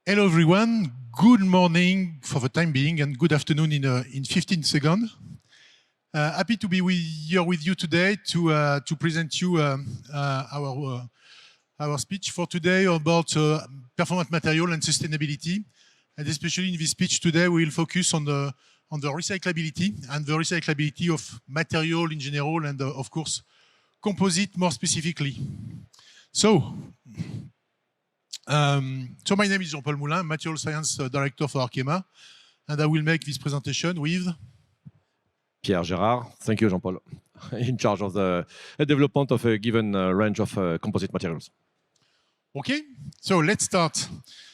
Hello everyone, good morning for the time being and good afternoon in 15 seconds. Happy to be here with you today to present you our speech for today about performance material and sustainability. And especially in this speech today, we will focus on the recyclability and the recyclability of material in general and of course, composite more specifically. So my name is Jean-Paul MOULIN, Material Science Director for Arkema, and I will make this presentation with Pierre, GERARD. Thank you, Jean-Paul. In charge of the development of a given range of composite materials. Okay, so let's start.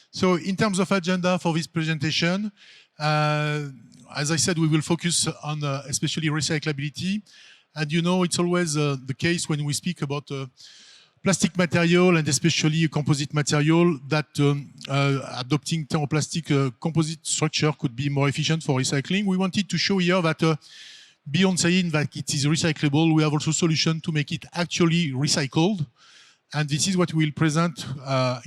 So in terms of agenda for this presentation, as I said, we will focus on especially recyclability. And you know, it's always the case when we speak about plastic material and especially a composite material that adopting thermoplastic composite structure could be more efficient for recycling. We wanted to show here that beyond saying that it is recyclable, we have also solutions to make it actually recycled. And this is what we'll present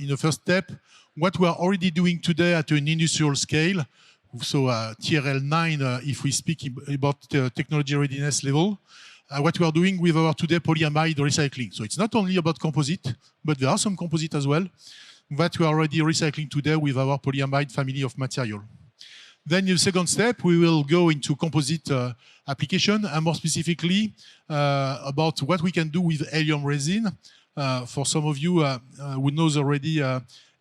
in the first step. What we are already doing today at an industrial scale, so TRL9 if we speak about technology readiness level, what we are doing with our today polyamide recycling. So it's not only about composite, but there are some composite as well that we are already recycling today with our polyamide family of material. Then in the second step, we will go into composite application and more specifically about what we can do with helium resin. For some of you who knows already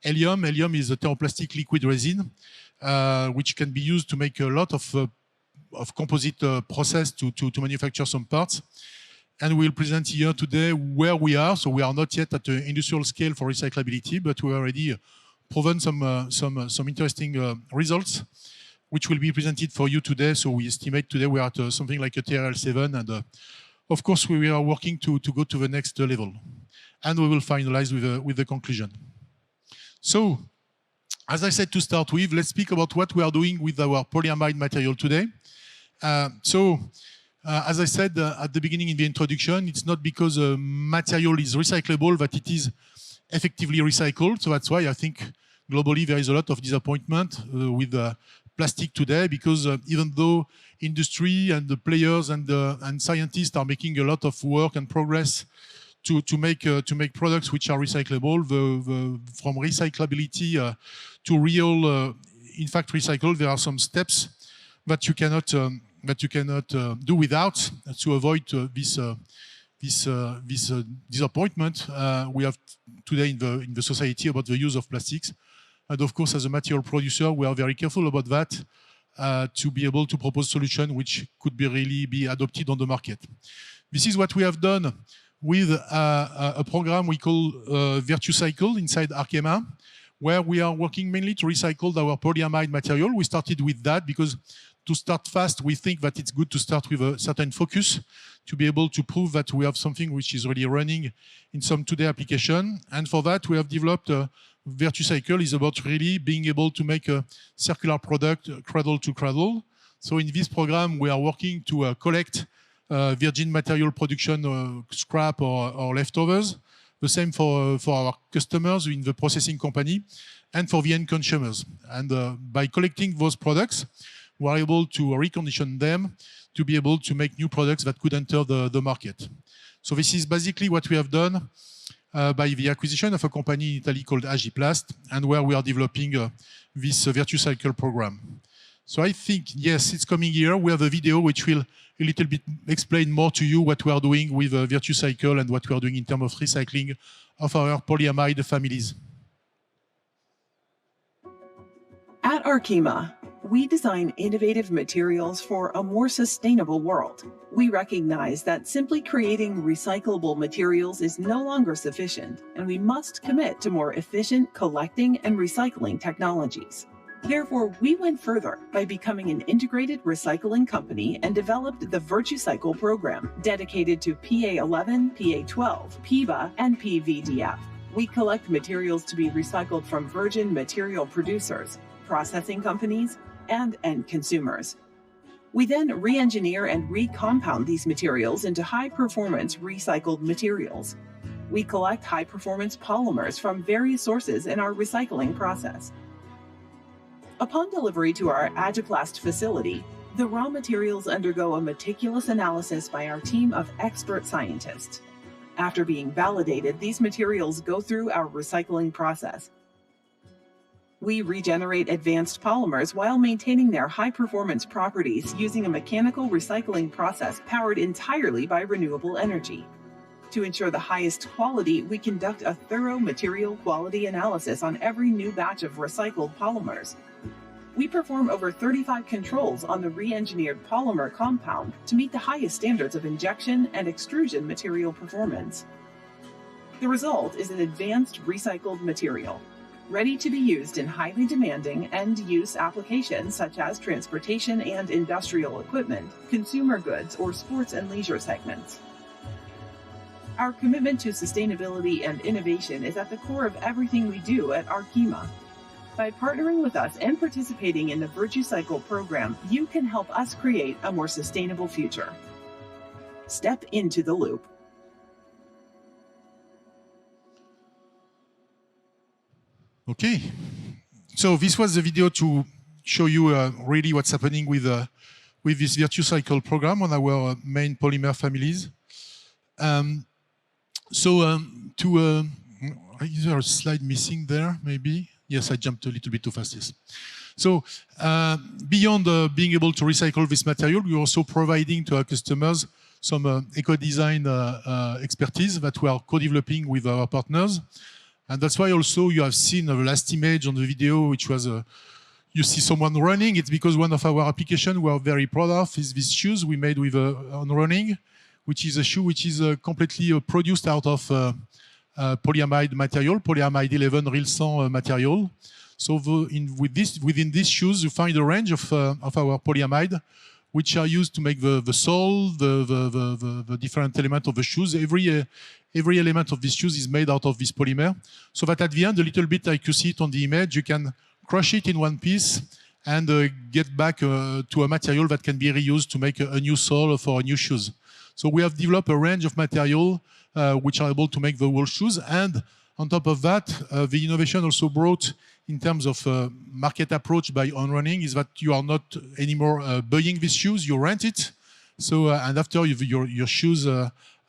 helium is a thermoplastic liquid resin, which can be used to make a lot of composite process to manufacture some parts. And we'll present here today where we are. So we are not yet at the industrial scale for recyclability, but we already proven some interesting results, which will be presented for you today. So we estimate today we are at something like a TRL7. And of course, we are working to go to the next level. And we will finalize with the conclusion. So, as I said to start with, let's speak about what we are doing with our polyamide material today. As I said at the beginning in the introduction, it's not because a material is recyclable that it is effectively recycled. So that's why I think globally there is a lot of disappointment with plastic today, because even though industry and the players and scientists are making a lot of work and progress to make products which are recyclable, from recyclability to real, in fact, recycle, there are some steps that you cannot do without to avoid this disappointment we have today in the society about the use of plastics. And of course, as a material producer, we are very careful about that to be able to propose solutions which could really be adopted on the market. This is what we have done with a program we call VirtuCycle inside Arkema, where we are working mainly to recycle our polyamide material. We started with that because to start fast, we think that it's good to start with a certain focus to be able to prove that we have something which is really running in some today application. And for that, we have developed VirtuCycle is about really being able to make a circular product cradle to cradle. So in this program, we are working to collect virgin material production scrap or leftovers. The same for our customers in the processing company and for the end consumers. And by collecting those products, we are able to recondition them to be able to make new products that could enter the market. So this is basically what we have done by the acquisition of a company in Italy called Agiplast, and where we are developing this VirtuCycle program. So I think, yes, it's coming here. We have a video which will a little bit explain more to you what we are doing with VirtuCycle and what we are doing in terms of recycling of our polyamide families. At Arkema, we design innovative materials for a more sustainable world. We recognize that simply creating recyclable materials is no longer sufficient, and we must commit to more efficient collecting and recycling technologies. Therefore, we went further by becoming an integrated recycling company and developed the VirtuCycle program, dedicated to PA11, PA12, PIBA, and PVDF. We collect materials to be recycled from virgin material producers, processing companies, and end consumers. We then re-engineer and recompound these materials into high-performance recycled materials. We collect high-performance polymers from various sources in our recycling process. Upon delivery to our Agiplast facility, the raw materials undergo a meticulous analysis by our team of expert scientists. After being validated, these materials go through our recycling process. We regenerate advanced polymers while maintaining their high-performance properties using a mechanical recycling process powered entirely by renewable energy. To ensure the highest quality, we conduct a thorough material quality analysis on every new batch of recycled polymers. We perform over 35 controls on the re-engineered polymer compound to meet the highest standards of injection and extrusion material performance. The result is an advanced recycled material, ready to be used in highly demanding end-use applications such as transportation and industrial equipment, consumer goods, or sports and leisure segments. Our commitment to sustainability and innovation is at the core of everything we do at Arkema. By partnering with us and participating in the Virtue Cycle program, you can help us create a more sustainable future. Step into the loop. Okay, so this was the video to show you really what's happening with this Virtue Cycle program on our main polymer families. Is there a slide missing there, maybe? Yes, I jumped a little bit too fast, yes. So beyond being able to recycle this material, we're also providing to our customers some eco-design expertise that we are co-developing with our partners. And that's why also you have seen the last image on the video, which was you see someone running. It's because one of our applications we are very proud of is these shoes we made with on running, which is a shoe which is completely produced out of polyamide material, polyamide 11 real 100 material. So within these shoes, you find a range of our polyamide, which are used to make the sole, the different elements of the shoes. Every element of these shoes is made out of this polymer, so that at the end, a little bit like you see it on the image, you can crush it in one piece and get back to a material that can be reused to make a new sole for new shoes. So we have developed a range of material which are able to make the whole shoes, and on top of that, the innovation also brought in terms of market approach by On Running is that you are not anymore buying these shoes, you rent it. So and after your shoes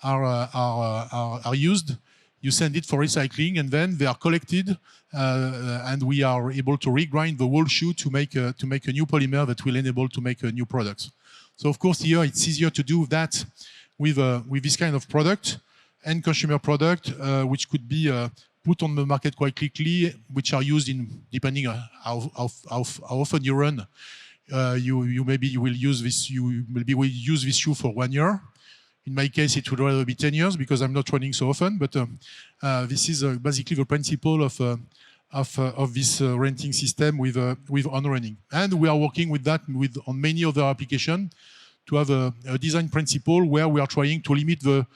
are used, you send it for recycling, and then they are collected, and we are able to regrind the whole shoe to make a new polymer that will enable to make new products. So of course here it's easier to do that with this kind of product and consumer product, which could be put on the market quite quickly, which are used in, depending on how often you run, you will use this shoe for 1 year. In my case, it would rather be 10 years because I'm not running so often. But this is basically the principle of this renting system with On Running, and we are working with that on many other applications to have a design principle where we are trying to limit the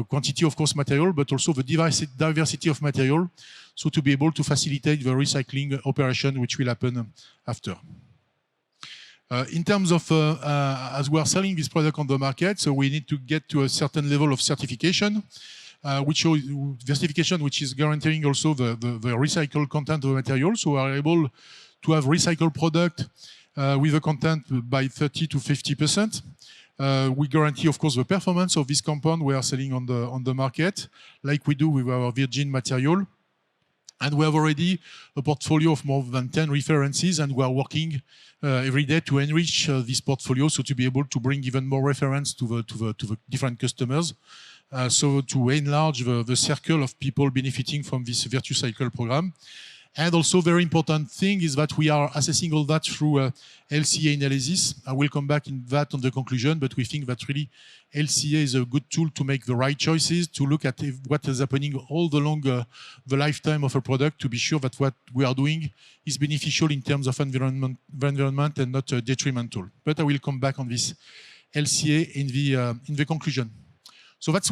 quantity of course material, but also the diversity of material, so to be able to facilitate the recycling operation which will happen after. In terms of, as we are selling this product on the market, so we need to get to a certain level of certification, which is guaranteeing also the recycled content of the material. So we are able to have recycled product with a content by 30 to 50%. We guarantee, of course, the performance of this compound we are selling on the market, like we do with our virgin material. And we have already a portfolio of more than 10 references, and we are working every day to enrich this portfolio, so to be able to bring even more reference to the different customers, so to enlarge the circle of people benefiting from this Virtue Cycle program. And also, very important thing is that we are assessing all that through LCA analysis. I will come back in that on the conclusion, but we think that really LCA is a good tool to make the right choices, to look at what is happening all along the lifetime of a product, to be sure that what we are doing is beneficial in terms of environment and not detrimental. But I will come back on this LCA in the conclusion. So this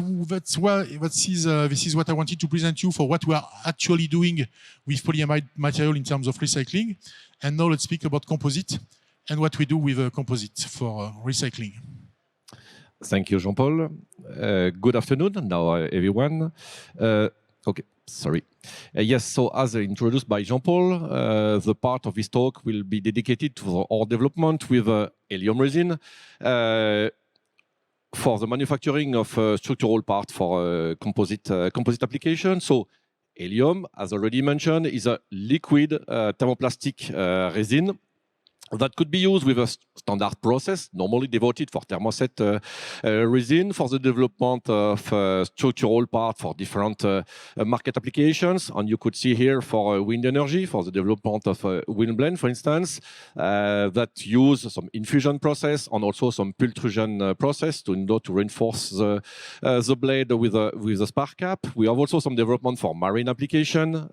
is what I wanted to present you for what we are actually doing with polyamide material in terms of recycling. And now let's speak about composite and what we do with composite for recycling. Thank you, Jean-Paul. Good afternoon now, everyone. Okay, Sorry. Yes, so as introduced by Jean-Paul, the part of this talk will be dedicated to our development with helium resin for the manufacturing of structural parts for composite application. So helium, as already mentioned, is a liquid thermoplastic resin that could be used with a standard process, normally devoted for thermoset resin, for the development of structural parts for different market applications. And you could see here for wind energy, for the development of wind blade, for instance, that use some infusion process and also some pultrusion process to reinforce the blade with a spark cap. We have also some development for marine application,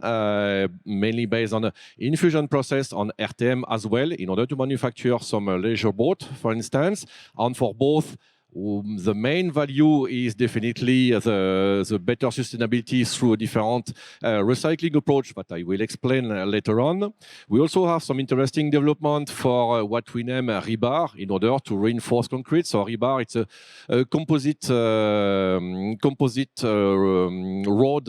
mainly based on an infusion process on RTM as well, in order to manufacture some leisure boat, for instance. And for both, the main value is definitely the better sustainability through a different recycling approach that I will explain later on. We also have some interesting development for what we name rebar in order to reinforce concrete. So rebar, it's a composite rod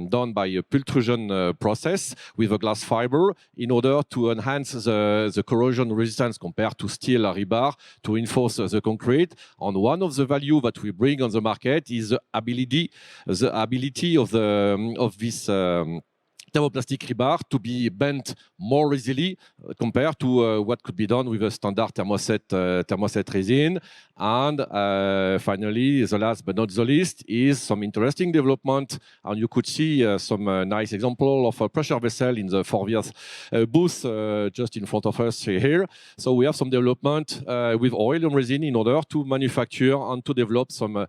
done by a pultrusion process with a glass fiber in order to enhance the corrosion resistance compared to steel rebar to reinforce the concrete. And one of the value that we bring on the market is the ability of this thermoplastic rebar to be bent more easily compared to what could be done with a standard thermoset resin. And finally, the last but not the least is some interesting development. And you could see some nice example of a pressure vessel in the Forvias booth just in front of us here. So we have some development with helium resin in order to manufacture and to develop some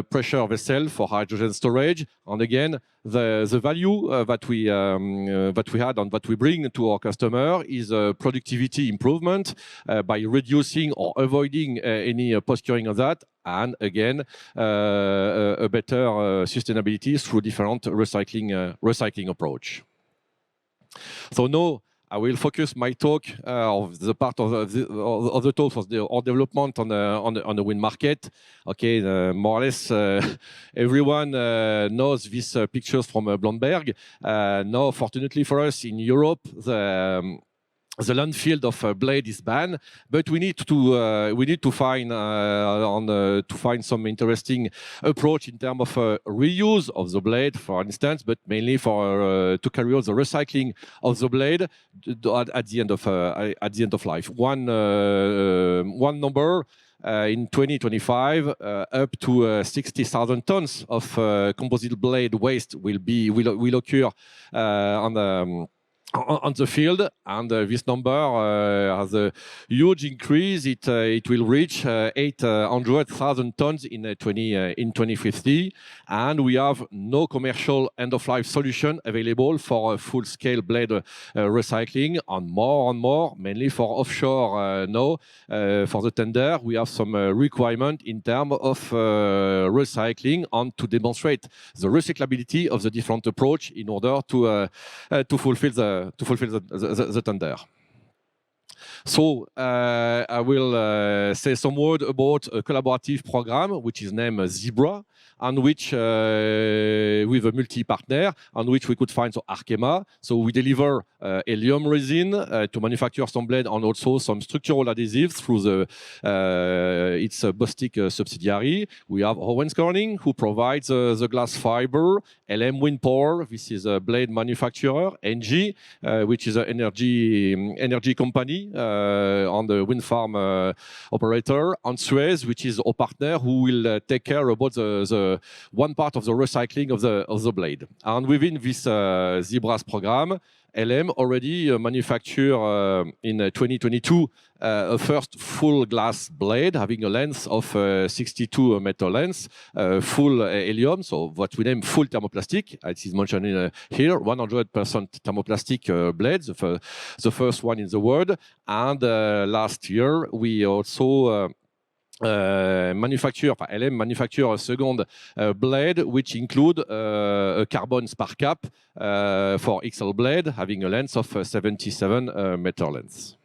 pressure vessel for hydrogen storage. And again, the value that we had and that we bring to our customer is productivity improvement by reducing or avoiding any post-curing of that, and again a better sustainability through different recycling approach. So now I will focus my talk of the part of the talk of our development on the wind market. Okay, more or less everyone knows these pictures from Blomberg. Now, fortunately for us in Europe, the landfill of blade is banned, but we need to find some interesting approach in terms of reuse of the blade, for instance, but mainly for to carry out the recycling of the blade at the end of life. One number. In 2025, up to 60,000 tons of composite blade waste will occur on the field, and this number has a huge increase. It will reach 800,000 tons in 2050, and we have no commercial end-of-life solution available for full-scale blade recycling. And more, mainly for offshore now, for the tender, we have some requirement in terms of recycling and to demonstrate the recyclability of the different approach in order to fulfill the tender. So I will say some word about a collaborative program which is named Zebra, and which with a multi-partner, on which we could find Arkema. So we deliver helium resin to manufacture some blade and also some structural adhesive through its Bostik subsidiary. We have Owens Corning, who provides the glass fiber. LM Wind Power, this is a blade manufacturer. NG, which is an energy company on the wind farm operator. And Suez, which is our partner, who will take care about the one part of the recycling of the blade. And within this Zebra's program, LM already manufactured in 2022 a first full glass blade having a length of 62 meter length, full helium, so what we name full thermoplastic. It is mentioned here, 100% thermoplastic blades, the first one in the world. And last year, we also LM manufacture a second blade, which include a carbon spark cap for XL blade, having a length of 77 meter length.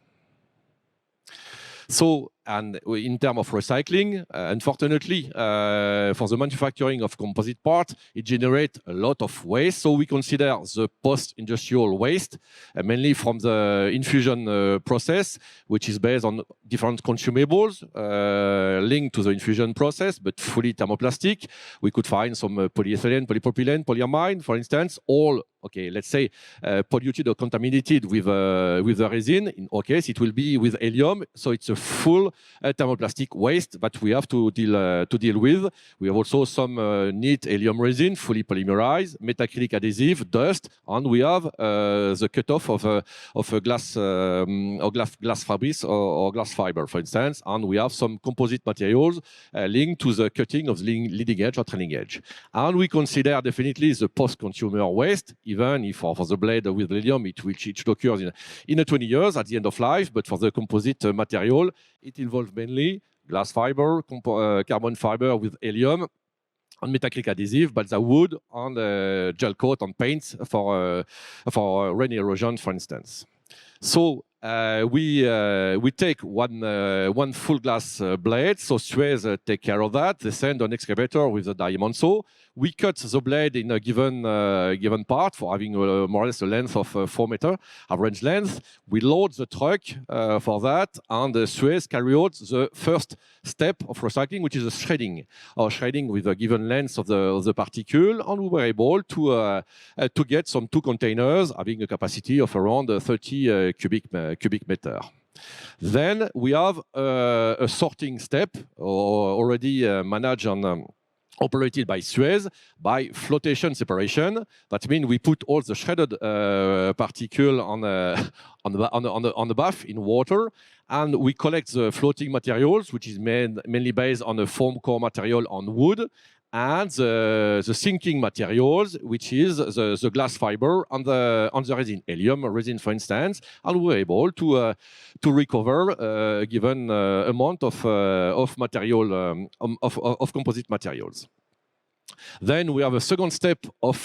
So, and in terms of recycling, unfortunately, for the manufacturing of composite parts, it generates a lot of waste. So we consider the post-industrial waste, mainly from the infusion process, which is based on different consumables linked to the infusion process, but fully thermoplastic. We could find some polyethylene, polypropylene, polyamide, for instance, all, okay, let's say polluted or contaminated with the resin. In our case, it will be with helium. So it's a full thermoplastic waste that we have to deal with. We have also some neat helium resin, fully polymerized, metacrilic adhesive, dust, and we have the cutoff of a glass or glass fabric or glass fiber, for instance, and we have some composite materials linked to the cutting of the leading edge or trailing edge. And we consider definitely the post-consumer waste, even if for the blade with helium, it occurs in 20 years at the end of life, but for the composite material, it involves mainly glass fiber, carbon fiber with helium, and metacrilic adhesive, but the wood and gel coat and paints for rain erosion, for instance. So we take one full glass blade. So Suez take care of that. They send an excavator with a diamond saw. We cut the blade in a given part for having more or less a length of 4 meters average length. We load the truck for that, and Suez carry out the first step of recycling, which is the shredding, or shredding with a given length of the particle, and we were able to get some 2 containers having a capacity of around 30 cubic meter. Then we have a sorting step already managed and operated by Suez by flotation separation. That means we put all the shredded particle on the bath in water, and we collect the floating materials, which is mainly based on a foam core material on wood, and the sinking materials, which is the glass fiber on the resin, helium resin, for instance, and we were able to recover a given amount of material of composite materials. Then we have a second step of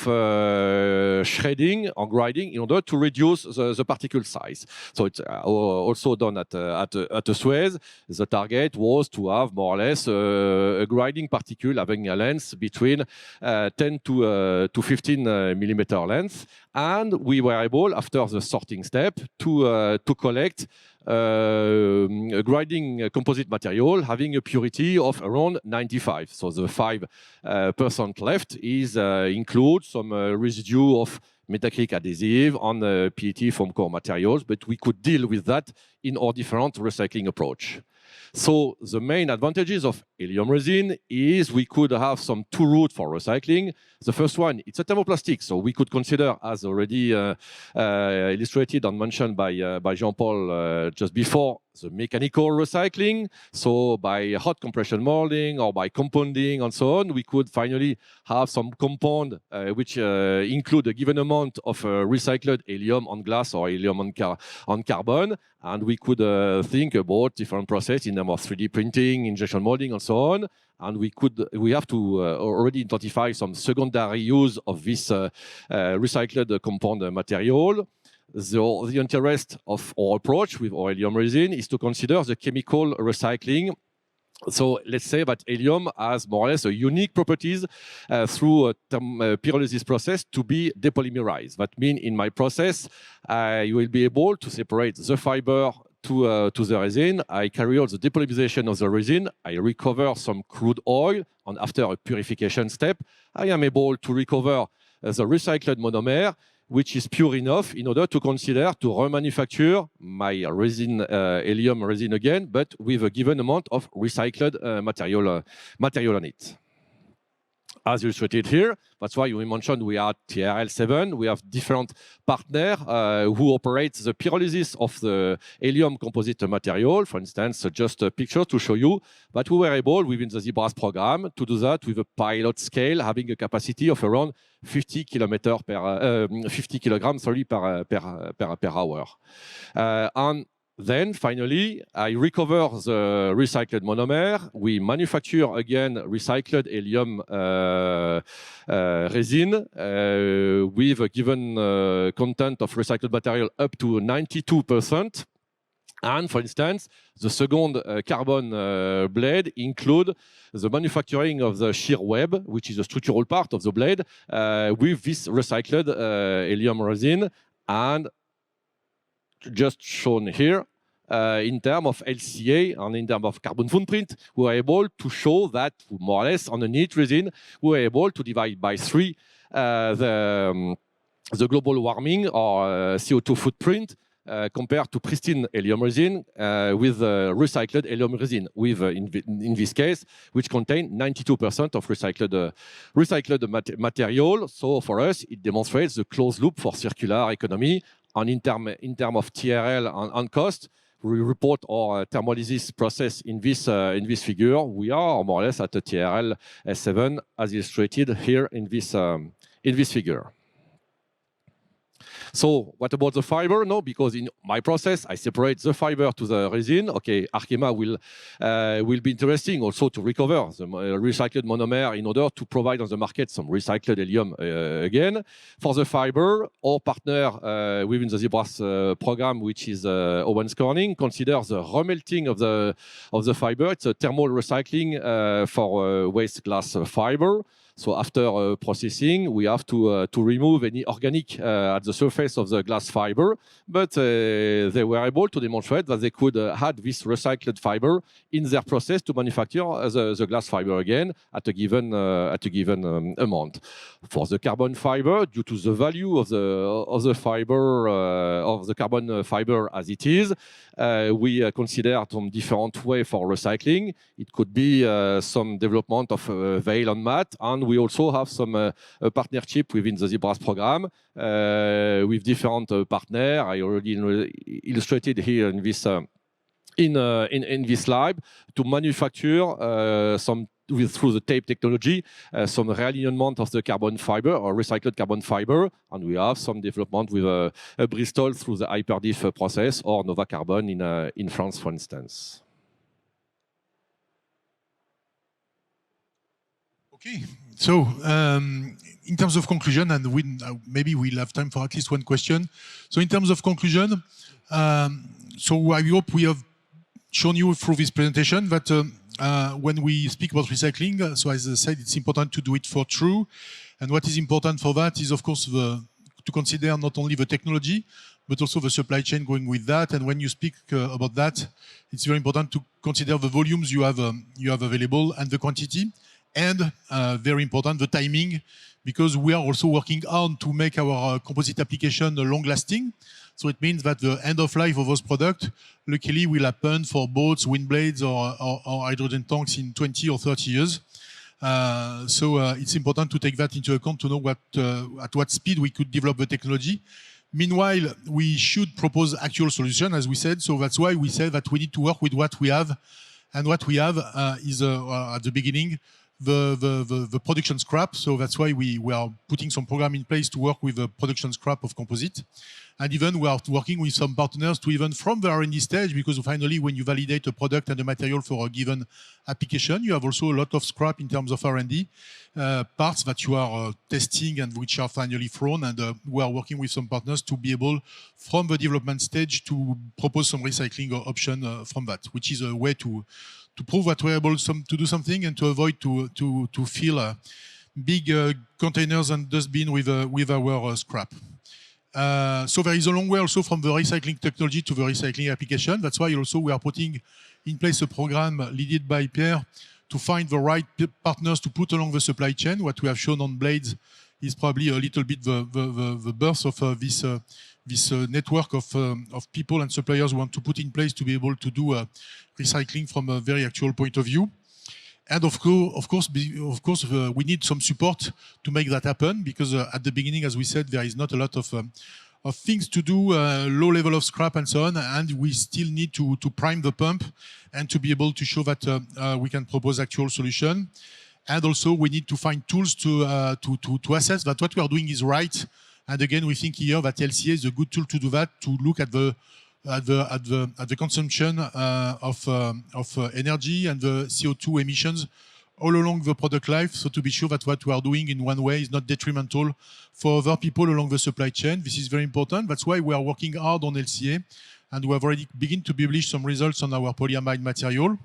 shredding or grinding in order to reduce the particle size. So it's also done at the Suez. The target was to have more or less a grinding particle having a length between 10 to 15 millimeter length. And we were able, after the sorting step, to collect a grinding composite material having a purity of around 95. So the 5% left is includes some residue of metacrilic adhesive on PET foam core materials, but we could deal with that in our different recycling approach. So the main advantages of helium resin is we could have some 2 routes for recycling. The first one, it's a thermoplastic, so we could consider, as already illustrated and mentioned by Jean-Paul just before, the mechanical recycling. So by hot compression molding or by compounding and so on, we could finally have some compound which include a given amount of recycled helium on glass or helium on carbon. And we could think about different processes in terms of 3D printing, injection molding, and so on. And we have to already identify some secondary use of this recycled compound material. The interest of our approach with our helium resin is to consider the chemical recycling. So let's say that helium has more or less a unique properties through a pyrolysis process to be depolymerized. That means in my process, I will be able to separate the fiber to the resin. I carry out the depolymerization of the resin. I recover some crude oil, and after a purification step, I am able to recover the recycled monomer, which is pure enough in order to consider to remanufacture my resin, helium resin again, but with a given amount of recycled material on it. As illustrated here, that's why we mentioned we are TRL7. We have different partners who operate the pyrolysis of the helium composite material. For instance, just a picture to show you that we were able, within the ZEBRAS program, to do that with a pilot scale having a capacity of around 50 kilograms per hour. And then finally, I recover the recycled monomer. We manufacture again recycled helium resin with a given content of recycled material up to 92%. And for instance, the second carbon blade include the manufacturing of the shear web, which is a structural part of the blade, with this recycled helium resin, and just shown here. In terms of LCA and in terms of carbon footprint, we were able to show that more or less on a neat resin, we were able to divide by 3 the global warming or CO2 footprint compared to pristine helium resin with recycled helium resin, with in this case, which contain 92% of recycled material. So for us, it demonstrates the closed loop for circular economy. And in terms of TRL and cost, we report our thermolysis process in this figure. We are more or less at a TRL S7 as illustrated here in this figure. So what about the fiber? No, because in my process, I separate the fiber to the resin. Okay, Arkema will be interesting also to recover the recycled monomer in order to provide on the market some recycled helium again. For the fiber, our partner within the ZEBRAS program, which is Owens Corning, considers the remelting of the fiber. It's a thermal recycling for waste glass fiber. So after processing, we have to remove any organic at the surface of the glass fiber, but they were able to demonstrate that they could add this recycled fiber in their process to manufacture the glass fiber again at a given amount. For the carbon fiber, due to the value of the fiber of the carbon fiber as it is, we consider some different way for recycling. It could be some development of veil on mat, and we also have some partnership within the ZEBRAS program with different partners. I already illustrated here in this in this lab to manufacture some through the tape technology, some realignment of the carbon fiber or recycled carbon fiber, and we have some development with a Bristol through the hyperdiff process or Nova Carbon in France, for instance. Okay, so in terms of conclusion, and maybe we'll have time for at least one question. So in terms of conclusion, so I hope we have shown you through this presentation that when we speak about recycling, so as I said, it's important to do it for true. And what is important for that is, of course, to consider not only the technology, but also the supply chain going with that. And when you speak about that, it's very important to consider the volumes you have available and the quantity. And very important, the timing, because we are also working hard to make our composite application long-lasting. So it means that the end of life of those products, luckily, will happen for boats, wind blades, or hydrogen tanks in 20 or 30 years. So it's important to take that into account to know at what speed we could develop the technology. Meanwhile, we should propose actual solution, as we said. So that's why we said that we need to work with what we have. And what we have is, at the beginning, the production scrap. So that's why we are putting some program in place to work with the production scrap of composite. And even we are working with some partners to even from the R&D stage, because finally when you validate a product and a material for a given application, you have also a lot of scrap in terms of R&D parts that you are testing and which are finally thrown. And we are working with some partners to be able, from the development stage, to propose some recycling option from that, which is a way to prove that we're able to do something and to avoid to fill big containers and dustbin with our scrap. So there is a long way also from the recycling technology to the recycling application. That's why also we are putting in place a program led by Pierre to find the right partners to put along the supply chain. What we have shown on blades is probably a little bit the birth of this network of people and suppliers who want to put in place to be able to do recycling from a very actual point of view. And of course, we need some support to make that happen, because at the beginning, as we said, there is not a lot of things to do, low level of scrap and so on, and we still need to prime the pump and to be able to show that we can propose actual solution. And also, we need to find tools to assess that what we are doing is right. And again, we think here that LCA is a good tool to do that, to look at the consumption of energy and the CO2 emissions all along the product life, so to be sure that what we are doing in one way is not detrimental for other people along the supply chain. This is very important. That's why we are working hard on LCA, and we have already begun to publish some results on our polyamide material.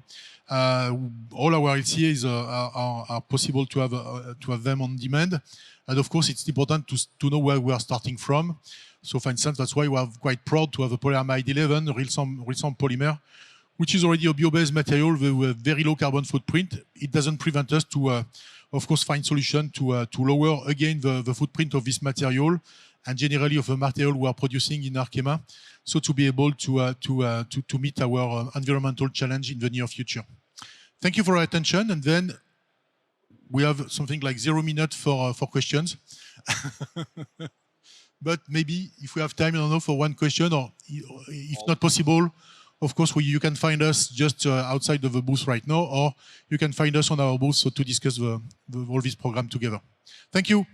All our LCAs are possible to have them on demand. And of course, it's important to know where we are starting from. So for instance, that's why we are quite proud to have a polyamide 11 real sound polymer, which is already a bio-based material with a very low carbon footprint. It doesn't prevent us to, of course, find solution to lower again the footprint of this material and generally of the material we are producing in Arkema, so to be able to meet our environmental challenge in the near future. Thank you for your attention, and then we have something like 0 minutes for questions. But maybe if we have time, I don't know, for one question, or if not possible, of course, you can find us just outside of the booth right now, or you can find us on our booth to discuss all this program together. Thank you.